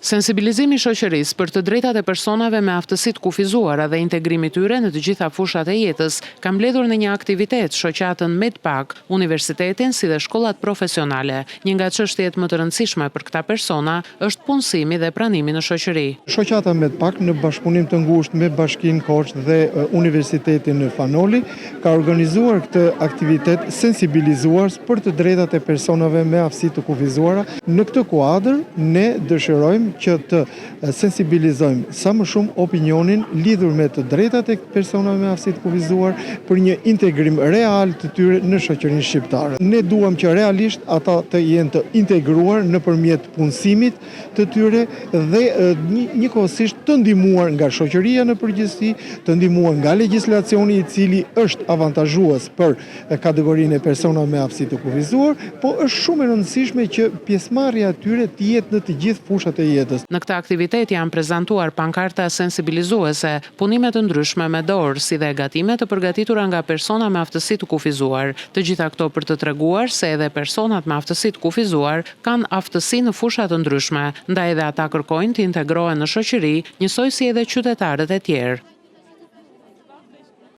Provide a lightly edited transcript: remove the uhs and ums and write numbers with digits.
Sensibilizimi i shoqërisë për të drejtat e personave me aftësitë kufizuara dhe integrimi tyre në të gjitha fushat e jetës ka mbledhur në një aktivitet shoqatën Medpak, universitetin si dhe shkollat profesionale. Një nga çështjet më të rëndësishme për këta persona është punësimi dhe pranimi në shoqëri. Shoqata Medpak në bashkëpunim të ngushtë me Bashkinë Korçë dhe Universitetin Fanoli ka organizuar këtë aktivitet sensibilizuar për të drejtat e personave me aftësi të kufizuara. Në këtë kuadër ne dëshirojmë që të sensibilizojmë sa më shumë opinionin lidhur me të drejtat e personave me aftësi të kufizuar për një integrim real të tyre në shoqërinë shqiptare. Ne duam që realisht ata të jenë të integruar nëpërmjet punësimit të tyre dhe njëkohësisht të ndihmuar nga shoqëria në përgjithësi, të ndihmuar nga legjislacioni i cili është avantazhues për kategorinë e personave me aftësi të kufizuar, po është shumë e rëndësishme që pjesëmarrja e tyre të jetë në të gjithë fushat e jetës. Në këtë aktivitet janë prezantuar pankarta sensibilizuese, punime të ndryshme me dorë, si dhe gatime të përgatitura nga persona me aftësi të kufizuar. Të gjitha këto për të treguar se edhe personat me aftësi të kufizuar kanë aftësi në fusha të ndryshme, ndaj edhe ata kërkojnë të integrohen në shoqëri, njësoj si edhe qytetarët e tjerë.